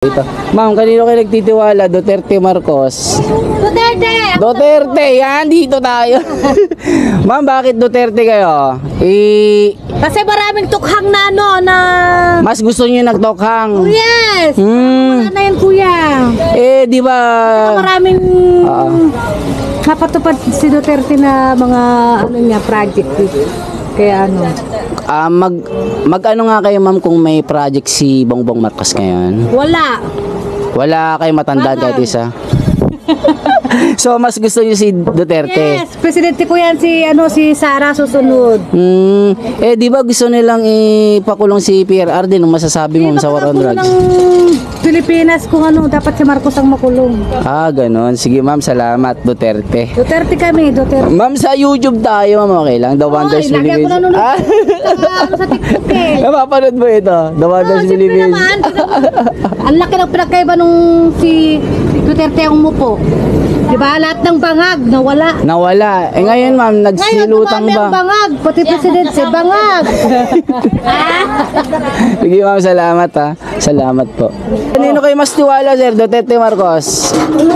Ito. Ma'am, kanino kayo nagtitiwala? Duterte, Marcos? Duterte! Duterte! Yan, dito tayo. Ma'am, bakit Duterte kayo? Kasi maraming tukhang na ano na... Mas gusto niyo nagtokhang. Oh, yes! Ano na yan, kuya? Di ba? Maraming napatupad si Duterte na mga ano niya, project. Kaya ano... Mag ano nga kayo, ma'am, kung may project si Bongbong Marcos ngayon? Wala Kayo matandaan kahit isa? So, mas gusto niyo si Duterte? Yes! Presidente ko yan si Sara susunod. Di ba gusto nilang ipakulong si PRR din? Ang masasabi mo sa war on drugs? ng Pilipinas kung ano, dapat si Marcos ang makulong. Ganon. Sige, ma'am, salamat, Duterte. Duterte kami, Duterte. Ma'am, sa YouTube tayo, ma'am, okay lang? The Wonders Lagi ako Philippines. nanonood sa TikTok eh. Napapanood mo ito? The Wonders Siyempre Philippines. naman. Ang laki ng pinagkaiba nung si Duterte ang umupo. Diba? Lahat ng bangag, nawala. Nawala. Ngayon, ma'am, Ngayon, nagsilutang dumami ba? ang bangag. Pati presidente, bangag. Sige, ma'am, salamat ha. Salamat po. Kanino kayo mas tiwala, sir? Duterte, Marcos? Ano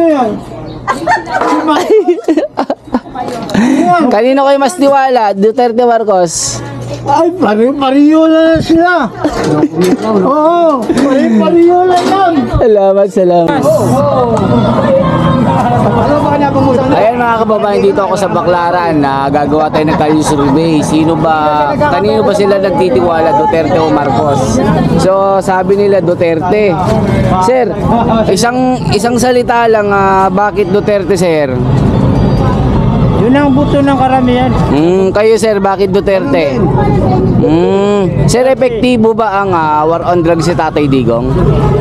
yan? Kanino kayo mas tiwala? Duterte, Marcos? Ay, pare-pareho na sila. Oo, pare-pareho na yan. Salamat. Ayan mga kababayan, dito ako sa Baclaran na gagawa tayo ng kalye survey. Kanino ba sila nagtitiwala, Duterte o Marcos? So sabi nila Duterte. Sir, isang salita lang, bakit Duterte, sir? Yun ang buto ng karamihan. Kayo, sir, bakit Duterte? Sir, epektibo ba ang war on drugs si Tatay Digong?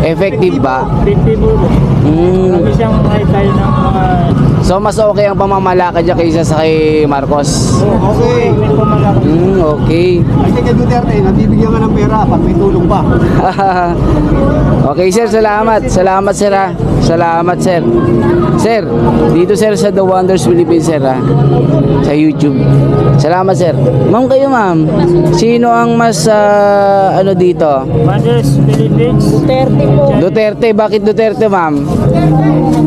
Effective ba? Epektibo. Kami siyang tayo ng mga... So mas okay ang pamamalakad niya kaysa sa kay Marcos? Okay. Okay. Kasi kay Duterte, nabibigyan ka ng pera pag may tulong pa. Okay, sir, salamat. Salamat, sir. Salamat, sir. Sir, dito, sir, sa The Wonders Philippines, sir, sa YouTube. Salamat, sir. Ma'am, kayo, ma'am. Sino ang mas dito? Wonders Philippines. Duterte po. Duterte. Bakit Duterte, ma'am?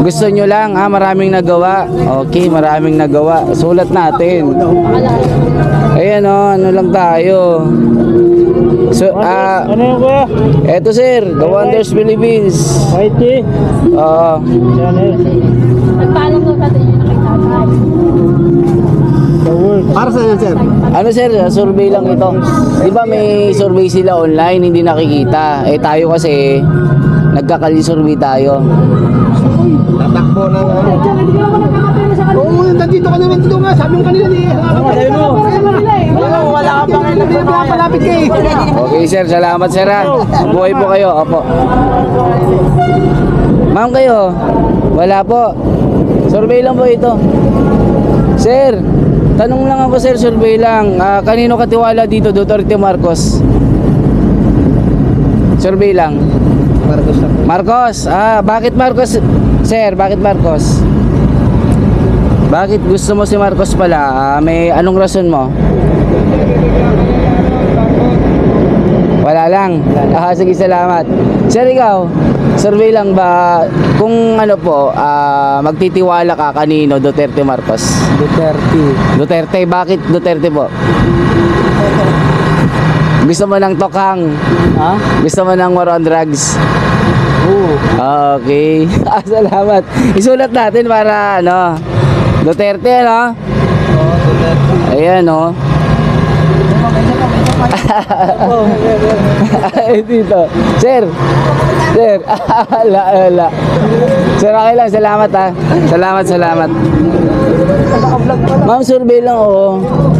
Gusto nyo lang, maraming nagawa. Okay, maraming nagawa. Sulat natin. Ayan, ano lang tayo. So, Ano yung kuya? eto, sir, The Wonders Philippines. YT. Channel. Nagpaalam ko natin yung nakita. The world. Para saan yan, sir? Ano, sir, survey lang ito. Di ba may survey sila online, hindi nakikita. Tayo kasi, nagkakali survey tayo. Tatakbo ng ano. Oo, nandito ka naman dito nga. Sabi mo kanila wala ka pa kayo nagpapalapit kayo. Okay, sir, salamat, sir. Buhay po kayo. Opo. Ma'am, kayo? Wala po. Survey lang po ito. Sir, tanong lang ako, sir, survey lang. Kanino katiwala dito, Duterte, Marcos? Survey lang. Marcos. Bakit Marcos? Sir, bakit Marcos? Bakit gusto mo si Marcos pala? May anong rason mo? Wala lang. Sige, salamat. Sir, ikaw, survey lang ba kung ano po, magtitiwala ka kanino, Duterte, Marcos? Duterte. Bakit Duterte po? Gusto mo ng tokhang? Gusto mo ng war on drugs? Okay. Salamat. Isulat natin para Duterte, Duterte. Ayan, dito. Sir. Ala. Sir, okay lang. Salamat, Salamat. Ma'am, survey lang,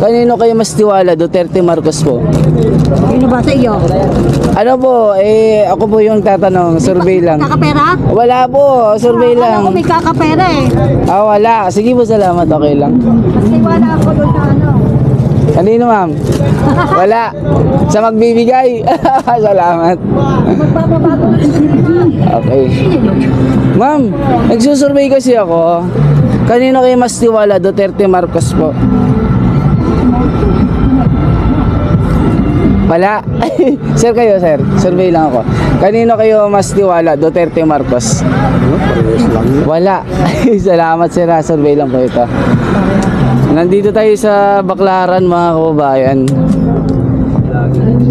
Kanino kayo mas tiwala, Duterte, Marcos po? Sino ba sa iyo? Ano po, ako po yung tatanong, survey lang. Kakapera? Wala po, survey lang. Ako may kakapera eh. Wala. Sige po, salamat. Okay lang. Kasi wala ako doon sa ano. Kanino, ma'am? Wala. Sa magbibigay. Salamat. Okay. Ma'am, nagsusurvey kasi ako. Kanino kayo mas tiwala, Duterte, Marcos po? Wala. Sir, kayo, sir. Survey lang ako. Kanino kayo mas tiwala? Duterte o Marcos? Parehas lang yun. Wala. Salamat sir, survey lang po ito. Nandito tayo sa Baclaran mga kababayan.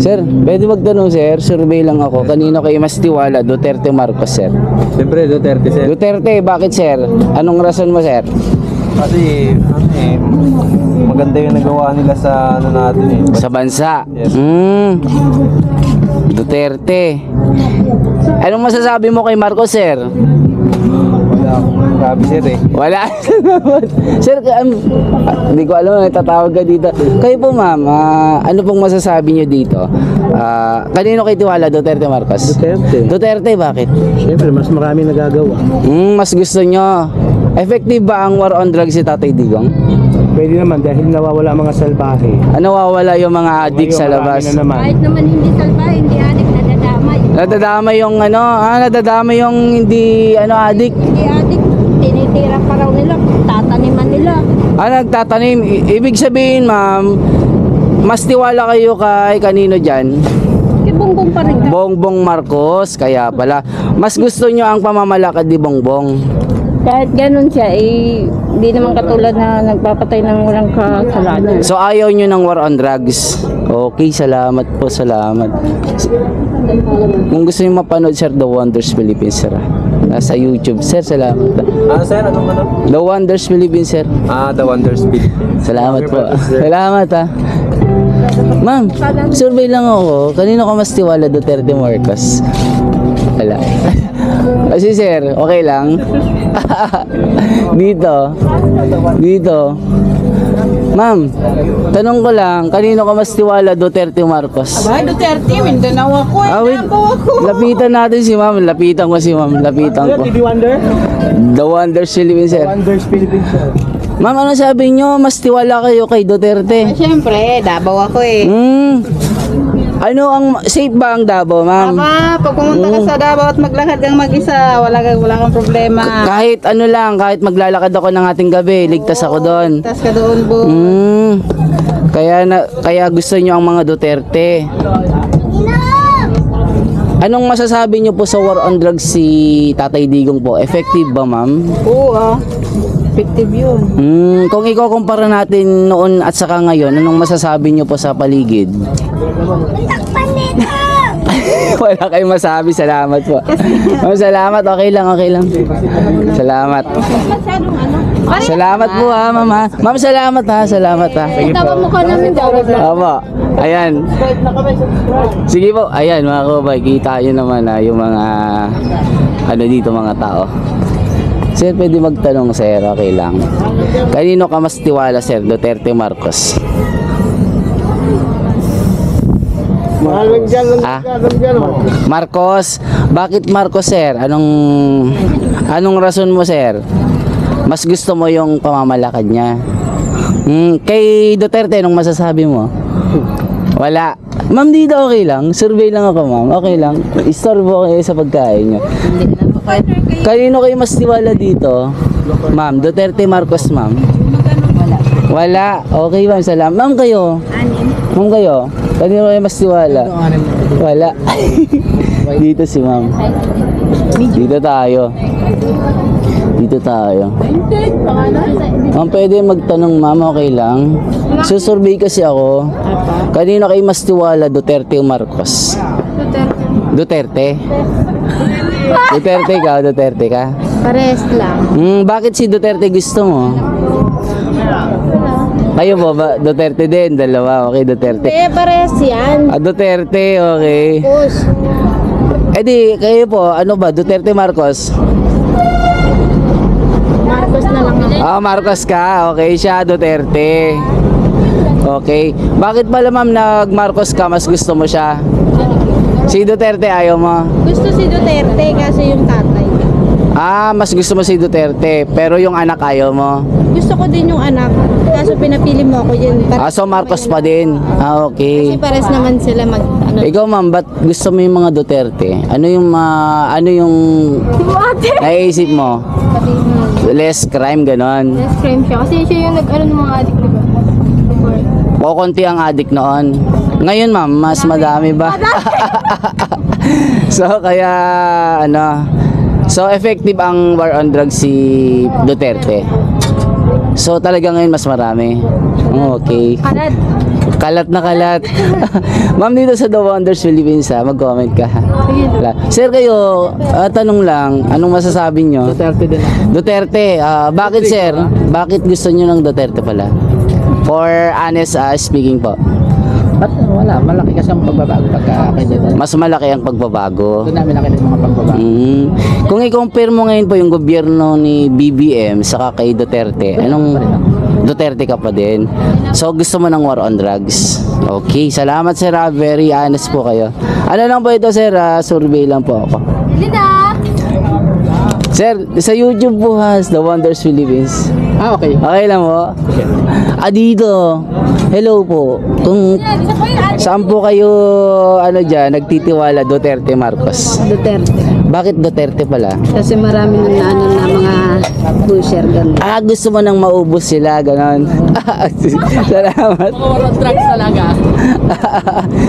Sir, pwede magtanong sir, survey lang ako. Kanino kayo mas tiwala? Duterte o Marcos sir? Siyempre, Duterte, sir. Duterte, bakit sir? Anong rason mo sir? Kasi, maganda yung nagawa nila sa ano natin eh. Sa bansa. Yes. Duterte. Anong masasabi mo kay Marcos sir? Wala akong grabe, sir eh. Wala. Sir, hindi ko alam, nagtatawag ka dito. Kayo po ma'am, ano pong masasabi nyo dito? Kanino kayo tiwala, Duterte o Marcos? Duterte. Duterte, bakit? Siyempre, mas marami nagagawa. Mas gusto nyo. Effective ba ang war on drugs si Tatay Digong? Pwede naman dahil nawawala mga salbahe. Nawawala yung mga addict sa labas? Marami na naman. Kahit naman hindi salba, hindi adik, nadadamay. Nadadama yung nadadama yung hindi addict. Hindi adik, tinitira pa raw nila, tataniman nila. Nagtatanim. Ibig sabihin, ma'am, mas tiwala kayo kay kanino dyan? Kay Bongbong pa rin ka. Bongbong Marcos, kaya pala. Mas gusto nyo ang pamamalakad ni Bongbong. Kahit ganun siya, hindi naman katulad na nagpapatay ng walang kasalanan. So ayaw nyo ng war on drugs. Okay, salamat po, salamat. Kung gusto nyo mapanood, sir, The Wonders Philippines, sir. Nasa YouTube, sir, salamat. Ano, sir? Anong ano? The Wonders Philippines, sir. The Wonders Speed. Salamat po. Salamat, ha. Ma'am, survey lang ako. Kanino ka mas tiwala, Duterte Marcos? Wala. Kasi sir, okay lang. Dito. Ma'am, tanong ko lang, kanino ka mas tiwala, Duterte Marcos? Ba, Duterte, Mindanao ako eh. Wait. Ako. Lapitan natin si ma'am. Lapitan ko si ma'am. Lapitan ko. TV Wonder? The Wonders Philippines, sir. Wonders Philippines, sir. Ma'am, ano sabi nyo? Mas tiwala kayo kay Duterte? Siyempre, Davao ako eh. Ano ang safe ba ang Davao, ma'am? Aba, pag pumunta ka sa Davao at maglakad kang mag-isa, wala kang problema. Kahit ano lang, kahit maglalakad ako ng ating gabi, ligtas ako doon. Tas ka doon, bo. Kaya gusto nyo ang mga Duterte. Anong masasabi nyo po sa war on drugs si Tatay Digong po? Effective ba, ma'am? Oo, effective yun. Kung ikukumpara natin noon at saka ngayon, anong masasabi nyo po sa paligid? Wala kayong masabi. Salamat po. Ma'am, salamat. Okay lang. Salamat. Salamat po ha, ma'am ha. Ma'am, salamat ha. Tawa mo ka namin daw. Opo. Ayan. Sige po. Ayan mga kabay. Kita nyo naman ha, yung mga dito mga tao. Sir, pwede magtanong sir. Okay lang. Kanino ka mas tiwala sir? Duterte Marcos? Marcos. Bakit Marcos sir? Anong rason mo sir? Mas gusto mo yung pamamalakad niya? Kay Duterte, anong masasabi mo? Wala. Ma'am, dito okay lang. Survey lang ako, ma'am. Okay lang. Istorbo kayo sa pagkain niyo. Kanino kayo mas tiwala dito? Ma'am, Duterte Marcos, ma'am. Wala. Okay, ma'am. Salamat. Ma'am, kayo? Ma'am, kayo? Kanino kayo mas tiwala? Wala. Dito si ma'am. Dito tayo. Ma'am, pwede magtanong ma'am, okay lang? Susurvey kasi ako. Kanino kayo mas tiwala, Duterte o Marcos? Duterte. Duterte ka o Duterte ka? Pares lang. Bakit si Duterte gusto mo? Kayo po ba? Duterte din, dalawa. Okay, Duterte. Pares yan. Duterte, okay. Push. Di, kayo po, ano ba? Duterte, Marcos? Marcos na lang ako. Marcos ka. Okay, siya, Duterte. Okay. Bakit pala ma'am nag-Marcos ka, mas gusto mo siya? Si Duterte ayaw mo? Gusto si Duterte kasi yung tatay. Mas gusto mo si Duterte, pero yung anak ayaw mo? Gusto ko din yung anak. Kaso pinapili mo ako yun. So Marcos pa din? Okay. Kasi pares naman sila Ikaw ma'am, ba't gusto mo yung mga Duterte? Ano yung naisip mo? Less crime, ganon? Less crime siya. Kasi siya yung nag-ano ng mga adik, diba? O konti ang adik noon? Ngayon ma'am, mas madami ba? So kaya ano, so effective ang war on drugs si Duterte. So talaga ngayon mas marami. Okay. Kalat. Kalat na kalat. Ma'am, dito sa The Wonders Philippines ha, mag-comment ka ha. Sir kayo, tanong lang, anong masasabi nyo? Duterte din. Duterte, bakit sir? Bakit gusto nyo ng Duterte pala? For honest speaking po. Ba't wala? Malaki kasi ang pagbabago pagka kay Duterte. Mas malaki ang pagbabago. Doon namin nakita yung mga pagbabago. Kung i-compare mo ngayon po yung gobyerno ni BBM saka kay Duterte, anong Duterte ka pa din? So gusto mo ng war on drugs? Okay, salamat sir, very honest po kayo. Ano lang po ito sir, survey lang po ako. Linda! Sir, sa YouTube po The Wonders Philippines. Okay. Okay lang po? Dito. Hello po. Kung saan po kayo nagtitiwala Duterte Marcos? Duterte. Bakit Duterte pala? Kasi marami na mga pusher ganun. Gusto mo nang maubos sila, ganon. Salamat. Drugs talaga.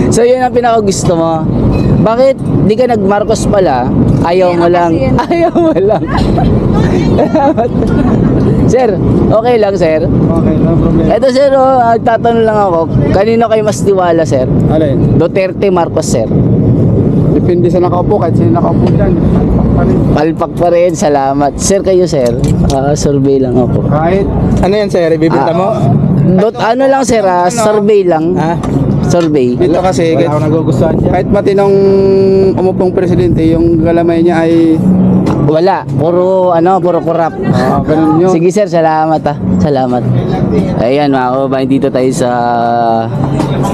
So yun ang pinakagusto mo. Bakit di ka nag-Marcos pala? Ayaw mo lang. Ayaw mo lang. Salamat. Sir, okay lang sir. Okay, no problem. Ito sir, tatanong lang ako. Kanino kayo mas tiwala sir? Alin? Duterte, Marcos sir? Depende sa nakaupo, kahit sino nakaupo dyan. Palpak pa rin, salamat. Sir kayo sir, survey lang ako. Kahit, ano yan sir, ibibita mo? Ano lang sir, survey lang. Ha? Survey. Dito kasi, wala akong nagugustuhan dyan. Kahit matinong umupong presidente, yung galamay niya ay... Wala, puro corrupt. ganun yun. Sige sir, salamat Salamat. Ayan mga kababayan, dito tayo sa...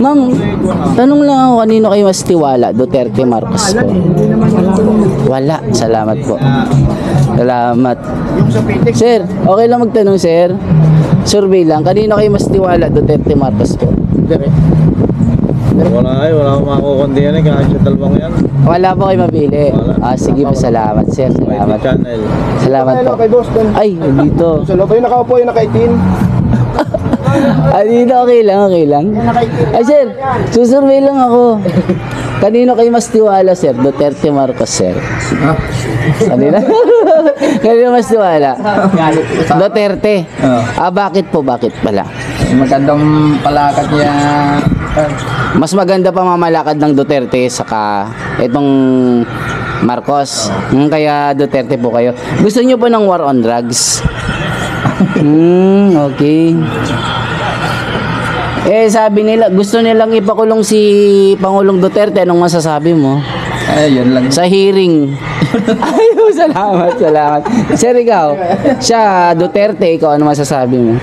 Ma'am, tanong lang ako, kanino kayo mas tiwala? Duterte, Marcos po? Wala, salamat po. Salamat. Sir, okay lang magtanong sir. Survey lang, kanino kayo mas tiwala? Duterte, Marcos po? Wala akong makukundi yan kahit sa dalawang yan. Wala po kayo mabili. Sige po, salamat sir. Salamat. Channel. Salamat po. Kay boss doon. Ay, dito. Sa loob, yung nakaupo, yung nakaitin. Dito okay lang. Ay sir, susurvey lang ako. Kanino kayo mas tiwala sir? Duterte, Marcos sir? Kanino? Kanino mas tiwala? Duterte. Bakit po? Bakit pala? Magandang palakad niya. Mas maganda pa mamalakad ng Duterte saka itong Marcos. Kaya Duterte po kayo. Gusto niyo po ng war on drugs? Okay. Sabi nila, gusto nilang ipakulong si Pangulong Duterte. Anong masasabi mo? Yun lang. Sa hearing. Ay, salamat. Sir, ikaw, siya, Duterte, ikaw, ano masasabi mo?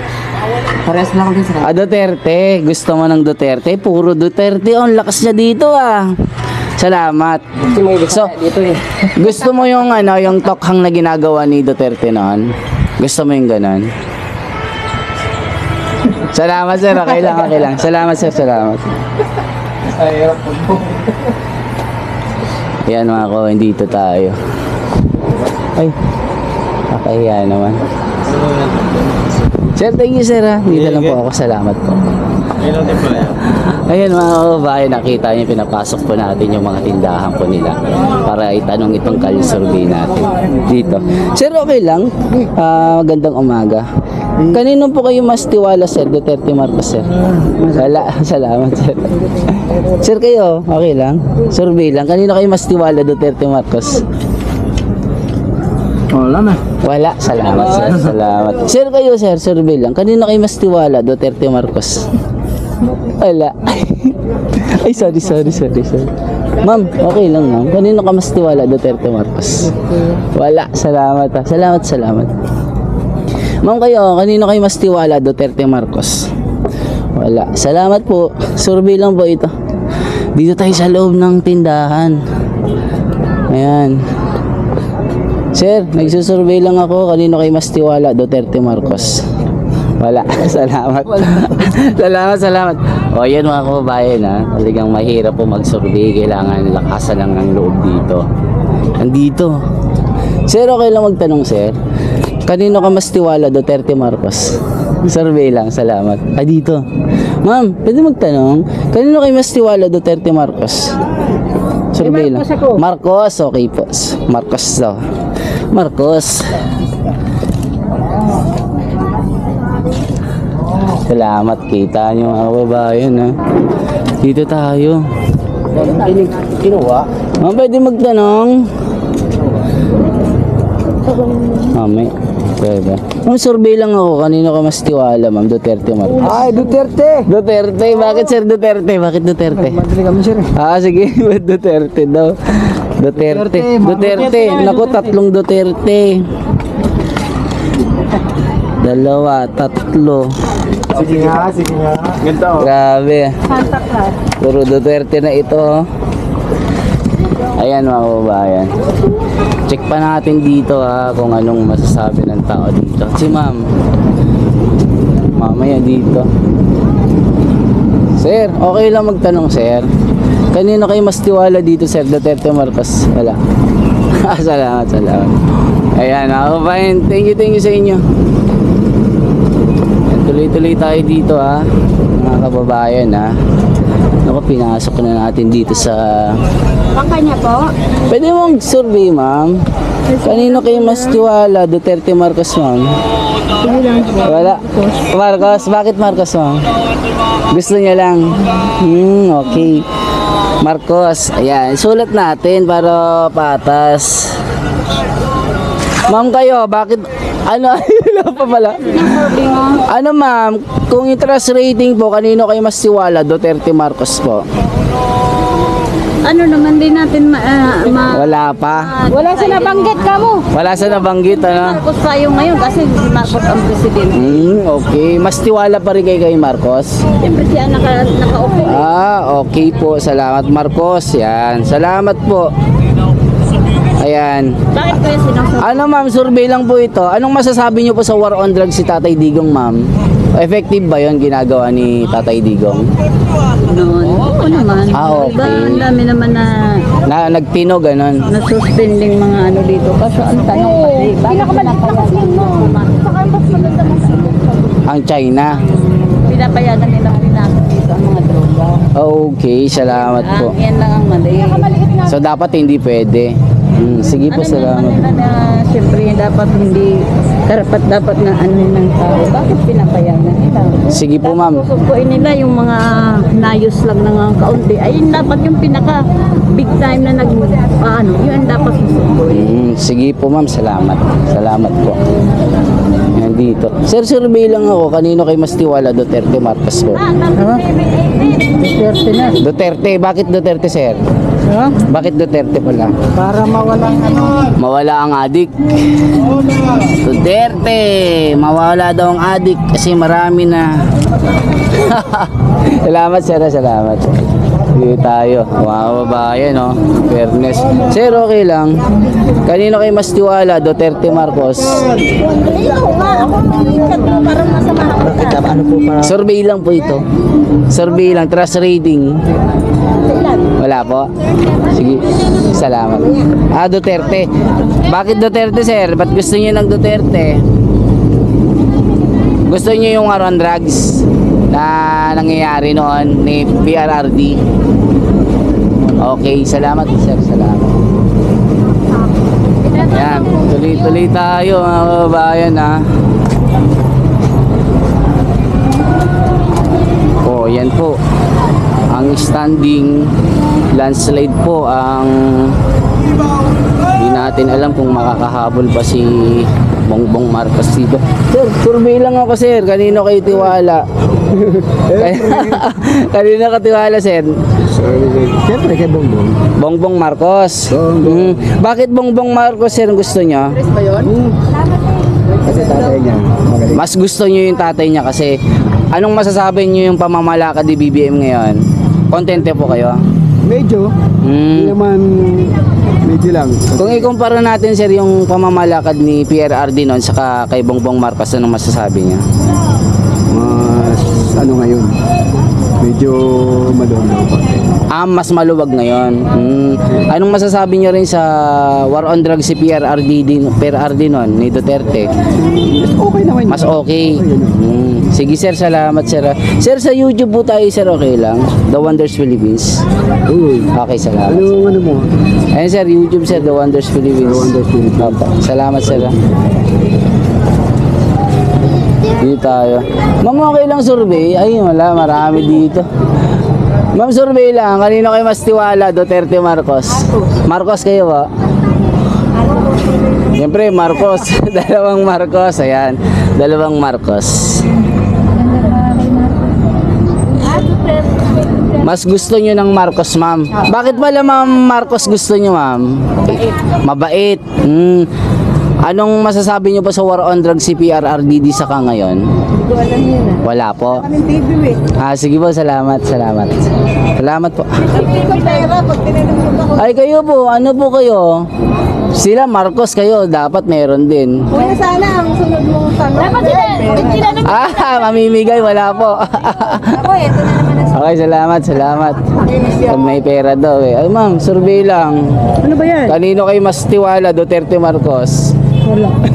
Pares lang din sa... Duterte, gusto mo ng Duterte? Puro Duterte, ang lakas niya dito Salamat. So, gusto mo yung yung tokhang na ginagawa ni Duterte noon? Gusto mo yung ganon? Salamat sir, okay lang. Salamat sir, salamat. Yan mga ko, dito tayo. Ay, nakahiya naman. Sir, thank you sir Dito lang po ako, salamat po. Ayan mga kababayan, nakita niyo pinapasok po natin yung mga tindahan po nila para itanong itong Kali survey natin dito. Sir, okay lang. Magandang umaga. Kanino po kayo mas tiwala sir? Duterte, Marcos sir? Wala, salamat sir. Sir kayo, okay lang? Survey lang. Kanino kayo mas tiwala? Duterte, Marcos? Wala na. Wala, salamat sir. Salamat. Sir kayo sir, survey lang. Kanino kayo mas tiwala? Duterte, Marcos? Wala. Ay, sorry. Ma'am, okay lang ma'am. Kanino ka mas tiwala? Duterte, Marcos? Wala, salamat Salamat. Ma'am kayo, kanino kayo mas tiwala? Duterte, Marcos? Wala. Salamat po. Survey lang po ito. Dito tayo sa loob ng tindahan. Ayan. Sir, nagsusurvey lang ako. Kanino kayo mas tiwala? Duterte, Marcos? Wala. Salamat. Salamat. O yan mga kababayan talagang mahirap po mag-survey. Kailangan lakasan lang ang loob dito. Andito. Sir, okay lang magtanong sir. Kanino ka mas tiwala? Duterte, Marcos? Survey lang. Salamat. Dito. Ma'am, pwede magtanong, kanino kayo mas tiwala, Duterte Marcos? Survey lang. Marcos, okay po. Marcos daw. Marcos. Salamat, kita nyo mga kababayan ha. Dito tayo. Kinuha? Ma'am, pwede magtanong? Mami, pwede. Ma'am, survey lang ako. Kanino ka mas tiwala, ma'am? Duterte o Marcos? Ay, Duterte! Duterte. Bakit, sir, Duterte? Bakit Duterte? Madali kami sir. Ah, sige. Duterte daw. Duterte. Duterte. Naku, 3 Duterte. 2, 3. Sige nga, sige nga. Ganito. Grabe. Puro Duterte na ito. oh. Ayan mga kababayan. Check pa natin dito ha kung anong masasabi ng tao dito. Si ma'am. Mamaya dito. Sir, okay lang magtanong sir. Kanino kayo mas tiwala dito sir? Duterte o Marcos? Wala. Salamat. Ayan mga kababayan. Thank you sa inyo. Tuloy-tuloy tayo dito ha mga kababayan ha. Ako, pinasok na natin dito sa... Kanya po. Pwede mong survey ma'am. Kanino kayo mas tiwala? Duterte Marcos ma'am? Wala. Marcos? Bakit Marcos ma'am? Gusto niya lang. Okay. Marcos. Ayan. Sulat natin para patas. Ma'am kayo, bakit... Ano? Wala pa pala. Ano ma'am, kung interest rating po, kanino kayo mas tiwala? Duterte Marcos po? Ano naman din natin Wala pa. wala sa nabanggit ka mo. Wala sa nabanggit, ano? Marcos tayo ngayon kasi si Marcos ang presidente. Okay. Mas tiwala pa rin kayo kay Marcos? Siyempre siya nakaupo. Okay po. Salamat Marcos. Yan. Salamat po. Ayan. Bakit kaya sinasabi? Ano ma'am, survey lang po ito. Anong masasabi niyo po sa war on drugs si Tatay Digong ma'am? Effective ba yon ginagawa ni Tatay Digong? Noon. Oo naman. Okay. Diba, ang dami naman na Nagtino, ganon. suspending mga ano dito. Kaso ang tanong kasi, bakit pinapayagan Ang China. pinapayagan nilang pinasok dito ang mga droga? Okay, salamat po. Yan lang ang mali. So dapat hindi pwede. Sige po, salamat. Nila na siyempre dapat hindi dapat na ano ng tao. Bakit pinapayagan nila? Sige po ma'am. Susukuin nila yung mga nayos lang ng kaunti. Ayun dapat yung pinaka big time na yun dapat susukuin. Sige po ma'am, salamat. Salamat po. Yan dito. Sir, survey lang ako. Kanino kayo mas tiwala? Duterte, Marcos po? Duterte na. Duterte. Bakit Duterte, sir? Bakit Duterte pala? Para mawalang ano. Mawala ang adik. Duterte. Mawala daw ang adik kasi marami na. Salamat, sir. Salamat. Dito tayo. Mga kababayan, no? Fairness. Sir, okay lang. Kanino kayo mas tiwala? Duterte, Marcos? Ano po para? Survey lang po ito. Survey lang. Trust rating. Wala po? Sige. Salamat. Duterte. Bakit Duterte, sir? Ba't gusto niyo ng Duterte? Gusto niyo yung around drugs na nangyayari noon ni PRRD? Okay. Salamat, sir. Salamat. Yan. Tuloy-tuloy tayo, mga kababayan, ha? Oh, yan po. Ang standing landslide po ang hindi natin alam kung makakahabol pa si Bongbong Marcos dito. Sir, survey lang ako sir. Kanino kayo tiwala? Kanino ka tiwala sir? Siyempre kay Bongbong. Bongbong Marcos. Bakit Bongbong Marcos sir gusto niya? Kasi tatay niya. Magaling. Mas gusto niyo yung tatay niya kasi anong masasabi niyo yung pamamalakad ni BBM ngayon? Kontente po kayo? Medyo. Hindi naman medyo lang. Kung ikumpara natin sir yung pamamalakad ni PRRD noon saka kay Bongbong Marcos, anong masasabi niya? Mas ano ngayon. Medyo maluwag na po. Mas maluwag ngayon. Anong masasabi niyo rin sa war on drugs si PRRD nun ni Duterte? Okay naman. Mas okay. Sige sir, salamat sir. Sir, sa YouTube po tayo sir, okay lang? The Wonders Philippines. Uy. Okay, salamat. Ano mo? Ayun sir, YouTube sir, The Wonders Philippines. The Wonders Philippines. Opo, salamat sir. Dito tayo. Ma'am, okay lang survey? Ay, wala, marami dito. Ma'am, survey lang. Kanino kayo mas tiwala? Duterte, Marcos? Marcos kayo ba? Siyempre, Marcos. Dalawang Marcos. Ayan. Dalawang Marcos. Mas gusto nyo ng Marcos, ma'am. Bakit pala, ma'am, Marcos gusto nyo, ma'am? Mabait. Anong masasabi nyo pa sa war on drugs si PRRD sa ka ngayon? Wala po. Sige po, salamat. Salamat po. Ay, kayo po, ano po kayo? Sila, Marcos kayo, dapat meron din. Kuya, sana ang sunod mong tanong. Dapat sila Mamimigay, wala po. Ako, ito na naman ang Okay, salamat. Pag may pera daw eh. Ay ma'am, survey lang. Ano ba yan? Kanino kayo mas tiwala, Duterte, Marcos?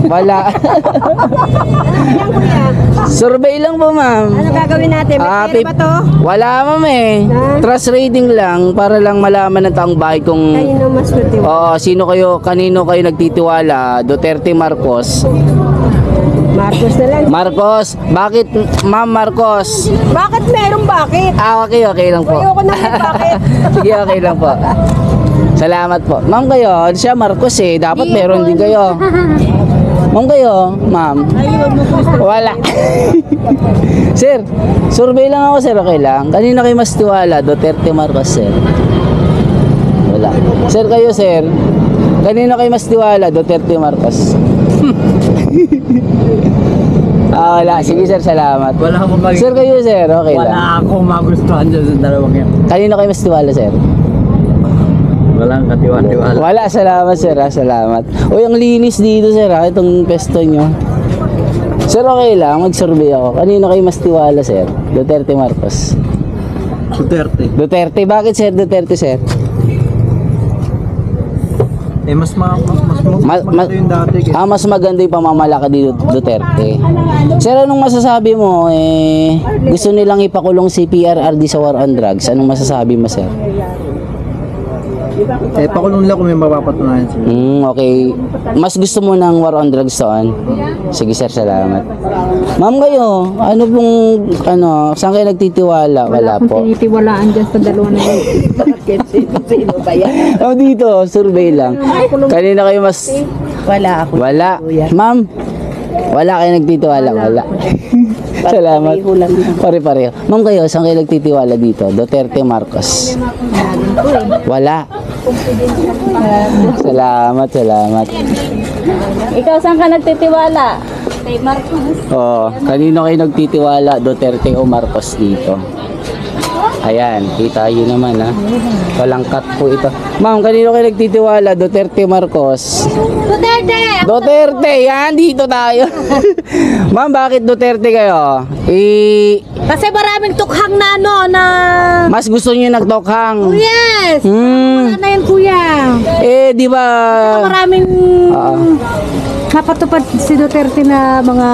Wala. Survey lang po, ma'am. Ano gagawin natin? May pera ba to? Wala, ma'am eh. Trust rating lang para lang malaman ng taong bahay kung Ayun ang mas swerte. kanino kayo nagtitiwala, Duterte, Marcos? Marcos na lang. Marcos, bakit ma'am Marcos? Bakit meron bakit? Okay lang po. Ayoko na may bakit. Sige, okay lang po. Salamat po. Ma'am kayo, siya Marcos eh. Dapat meron din kayo. Ma'am kayo, ma'am. Wala. Sir, survey lang ako sir, okay lang. Kanina kayo mas tiwala, Duterte, Marcos sir? Wala. Sir kayo sir, kanina kayo mas tiwala, Duterte, Marcos? Wala. Sige sir, salamat. Wala akong mag- Sir kayo sir, okay lang. Wala akong magustuhan dyan sa dalawang yan. Kanina kayo mas tiwala sir? Walang katiwa-tiwala. Wala, salamat sir, salamat. Uy, ang linis dito sir, itong pesto nyo. Sir, okay lang, mag-survey ako. Kanino kayo mas tiwala sir? Duterte, Marcos? Duterte. Duterte, bakit sir Duterte sir? Mas maganda yung dati. Mas maganda yung pamamalakad ni Duterte. Sir, anong masasabi mo? Gusto nilang ipakulong si PRRD sa war on drugs. Anong masasabi mo sir? Pakulong nila kung may mapapatunayan sila. Okay. Mas gusto mo ng war on drugs doon? Sige sir, salamat. Ma'am kayo, saan kayo nagtitiwala? Wala po. tinitiwalaan dyan sa dalawa na yun. Sino ba yan? Dito, survey lang. Kanina kayo mas... Wala ako. Wala. Ma'am, wala kayo nagtitiwala? Wala. Salamat. Pare-pareho. Ma'am kayo, saan kayo nagtitiwala dito? Duterte, Marcos? Wala. Salamat. Ikaw saan ka nagtitiwala? Kay Marcos. Kanino kayo nagtitiwala, Duterte o Marcos dito? Ayan, kita yun naman ha. Walang cut po ito. Ma'am, kanino kayo nagtitiwala, Duterte, Marcos? Duterte, yan, dito tayo. Ma'am, bakit Duterte kayo? Kasi maraming tukhang na Mas gusto niyo nagtokhang. yes! Hmm. Ano yan kuya? Di ba? Maraming Oo. napatupad si Duterte na mga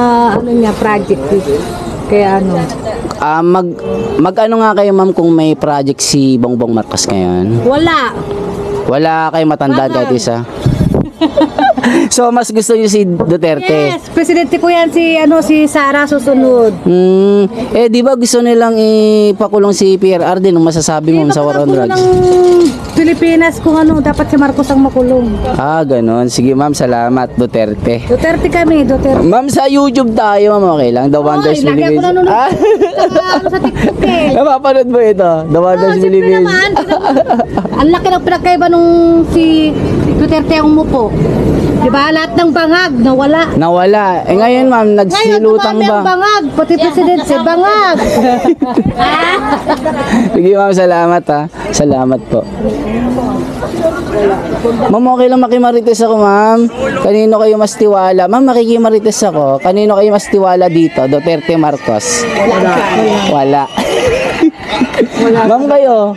project. Kaya Mag-ano nga kayo ma'am kung may project si Bongbong Marcos ngayon? Wala kayo matandaan kahit isa? So mas gusto niyo si Duterte? Yes, presidente ko yan si Sara susunod. Di ba gusto nilang ipakulong si PRRD nung masasabi mo sa war on drugs? ng Pilipinas kung dapat si Marcos ang makulong. Ganon. Sige ma'am, salamat Duterte. Duterte kami, Duterte. Ma'am, sa YouTube tayo ma'am, okay lang? The Wonders lagi ako Philippines. nanonood sa TikTok eh. Napapanood mo ito? The Wonders Siyempre Philippines. naman. Ang laki ng pinagkaiba nung si Duterte ang umupo. Diba? Lahat ng bangag, nawala. Nawala. Ngayon ma'am, Ngayon, nagsilutang tumami ang ba? bangag. Pati presidente, bangag. Sige ma'am, salamat ha. Salamat po. Ma'am, okay lang makimarites ako ma'am. Kanino kayo mas tiwala? Ma'am, makikimarites ako. Kanino kayo mas tiwala dito? Duterte, Marcos? Wala. Ma'am kayo.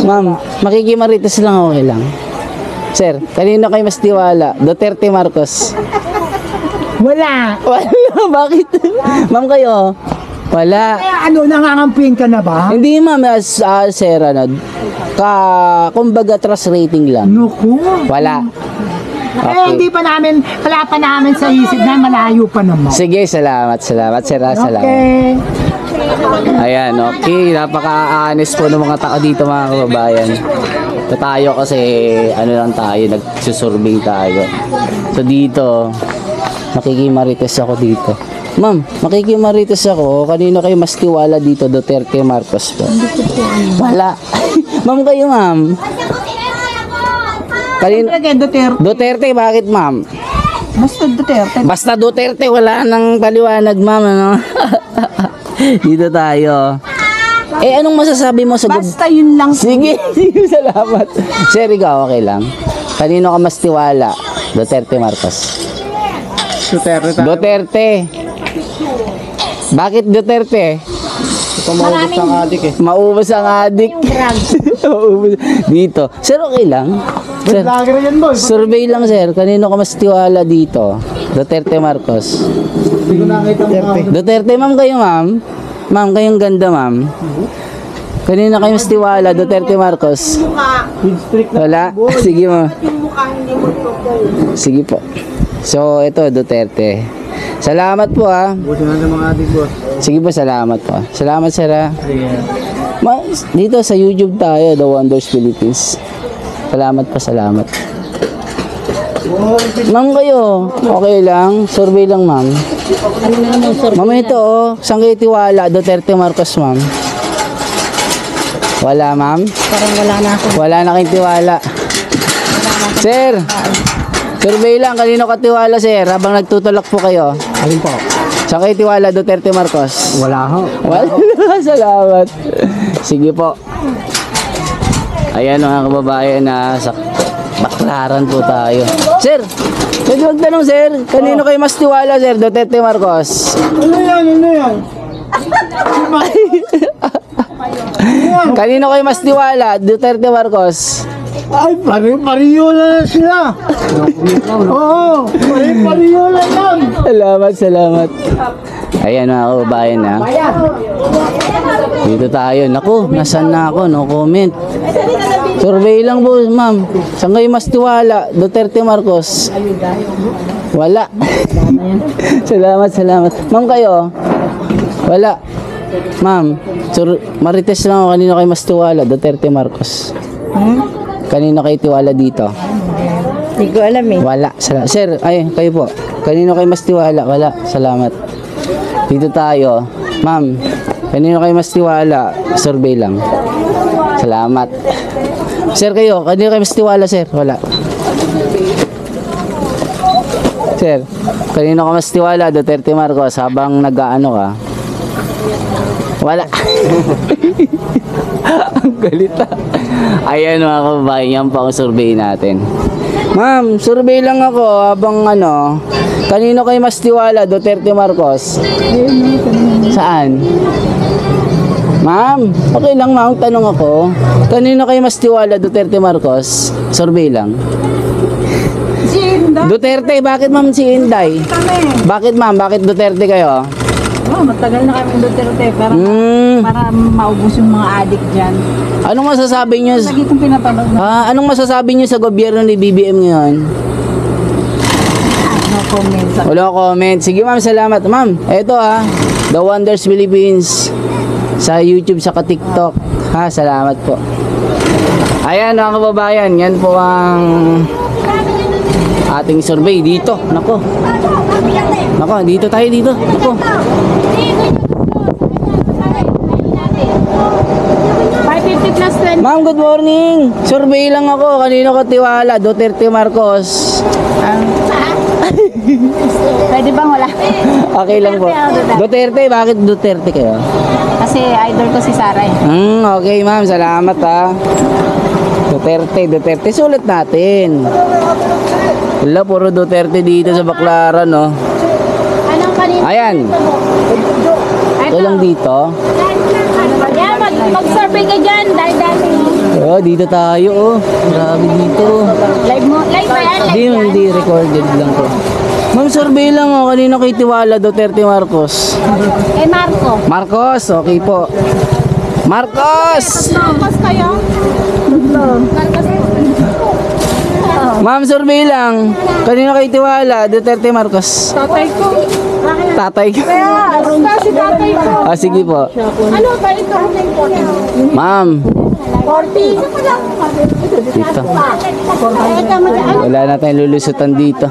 Ma'am, makikimarites lang, okay lang. Sir, kanino kayo mas tiwala? Duterte, Marcos? Wala. Wala, bakit? Ma'am kayo? Wala. Kaya ano, nangangampin ka na ba? Hindi ma'am, sir, ano, kumbaga trust rating lang. Nuku. Wala. Eh, hindi pa namin, wala pa namin sa isip na malayo pa naman. Sige, salamat sir, salamat. Okay. Ayan, okay, napaka-honest po ng mga tao dito mga kababayan. So tayo kasi, ano lang tayo, nagsusurvey tayo. So dito, makikimarites ako dito. Ma'am, makikimarites ako. Kanino kayo mas tiwala dito? Duterte, Marcos po? Wala. Ma'am kayo, ma'am. Kanino? Duterte, bakit ma'am? Basta Duterte. Basta Duterte, wala nang paliwanag, ma'am. Ano? Dito tayo. Eh, anong masasabi mo sa... Basta yun lang. Sige, sige, salamat. Sir, ikaw, okay lang. Kanino ka mas tiwala? Duterte, Marcos? Duterte. Bakit Duterte? Pamaubos ang adik eh. Maubos ang adik. Maubos. Dito. Sir, okay lang. Sir, Lager yan, boy. survey lang, sir. Kanino ka mas tiwala dito? Duterte, Marcos? Hindi ko nakita mo. Duterte, ma'am kayo, ma'am. Ma'am, kayong ganda, ma'am. Kanino kayo mas tiwala? Duterte, Marcos? Wala? Sige, ma'am. Sige po. So, ito, Duterte. Salamat po, ha. Buti na ng mga adik boss. Sige po, salamat po. Salamat, sir, ha. Dito sa YouTube tayo, The Wonders Philippines. Salamat po, salamat. Ma'am kayo, okay lang? Survey lang, ma'am. Ma'am, ito, oh. Saan kayo tiwala? Duterte, Marcos, ma'am? Wala, ma'am? Parang wala na ako. Wala na kayong tiwala. Sir, survey lang. Kanino ka tiwala, sir? Habang nagtutulak po kayo. Alin po? Saan kayo tiwala? Duterte, Marcos? Wala ho. Wala. Salamat. Sige po. Ayan mga kababayan na sa Baklaran po tayo. Sir, pwede magtanong, sir. Kanino kayo mas tiwala, sir? Duterte, Marcos? Ano yan? Ano yan? Kanino kayo mas tiwala? Duterte, Marcos? Ay, pare-pareho na sila. Oo, pare-pareho na yan. Salamat. Ayan mga kababayan na. Dito tayo. Naku, nasan na ako? No comment. Survey lang po, ma'am. Saan kayo mas tiwala? Duterte, Marcos? Wala. Salamat. Ma'am kayo? Wala. Ma'am, marites lang ako. Kanino kayo mas tiwala? Duterte, Marcos? Kanino kayo tiwala dito? Hindi ko alam eh. Wala. Sir, ay, kayo po. Kanino kayo mas tiwala? Wala. Salamat. Dito tayo. Ma'am, kanino kayo mas tiwala? Survey lang. Salamat. Sir, kayo, kanino kayo mas tiwala, sir? Wala. Sir, kanino ka mas tiwala? Duterte, Marcos, habang nag-ano ka? Wala. Ang galit ah. Ayan mga kababayan, yan pa ang survey natin. Ma'am, survey lang ako habang ano, kanino kayo mas tiwala? Duterte, Marcos? Saan? Ma'am, okay lang ma'am, tanong ako. Kanino kayo mas tiwala? Duterte, Marcos? Survey lang. Si Inda. Duterte, bakit ma'am si Inday? Kami. Bakit ma'am? Bakit Duterte kayo? Oh, matagal na kami Duterte. Para maubos yung mga adik dyan. Anong masasabi niyo? Lagi kong pinapanood na Anong masasabi niyo sa gobyerno ni BBM ngayon? no comment. Wala comment. Sige ma'am, salamat. Ma'am, eto The Wonders Philippines sa YouTube, sa TikTok. Ha, salamat po. Ayan mga kababayan, yan po ang ating survey dito. Nako, dito tayo dito. Nako. 550 plus 20. Ma'am, good morning. Survey lang ako. Kanino ka tiwala? Duterte, Marcos? Pwede bang wala? Okay lang po. Duterte, bakit Duterte kayo? Kasi idol ko si Sarah eh. Okay ma'am, salamat Duterte, sulit natin. Wala, puro Duterte dito sa Baklaran, no? Anong kanina? Ayan. Ito lang dito. Yan, Mag-survey ka dyan, dahil-dahil. Oh, dito tayo oh. Grabe dito. Live mo, live ba yan? Hindi recorded lang to. Ma'am, survey lang oh. Kanina kay Tiwala, Duterte Marcos. Eh, Marco. Marcos, okay po. Marcos! Marcos kayo? Marcos. Ma'am, survey lang. Kanina kay Tiwala, Duterte Marcos. Tatay ko. Tatay ko. Kaya, si tatay ko. Ah, sige po. Ano ba ito? Ma'am, 40. dito. Wala na tayong lulusutan dito.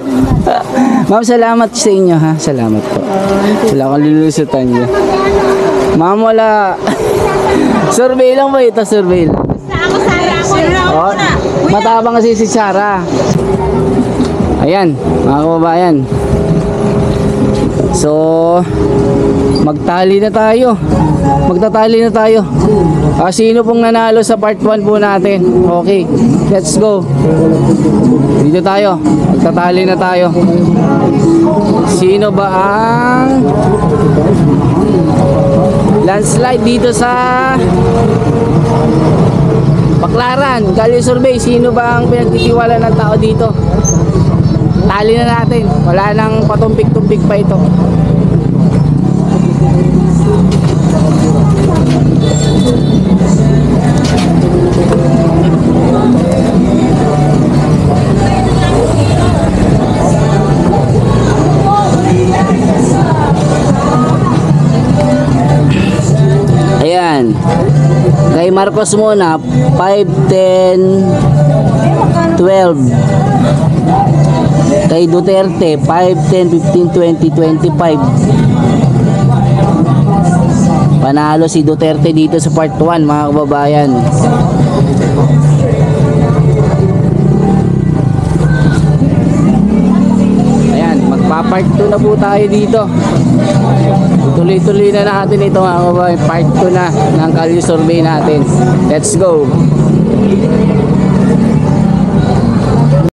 Ma'am, salamat sa inyo ha. Salamat po. Wala akong lulusutan niyo. Ma'am, wala. Survey lang ba ito? Survey lang. Ako, Sara. Ako. Oh, matabang kasi si Sarah. Ayan, mga kababayan. So, magtali na tayo. Magtatali na tayo. Sino pong nanalo sa part 1 po natin? Okay, let's go. Dito tayo. Magtatali na tayo. Sino ba ang landslide dito sa Baclaran? Kalye survey, sino ba ang pinagtitiwala ng tao dito? Tali na natin. Wala nang patumpik-tumpik pa ito. Ayan. Kay Marcos muna, 5, 10, 12. Kay Duterte, 5, 10, 15, 20, 25. Panalo si Duterte dito sa part 1, mga kababayan. Ayan, magpa-part 2 na po tayo dito. Tuloy-tuloy na natin ito, mga kababayan. Part 2 na ng Kalye survey natin. Let's go.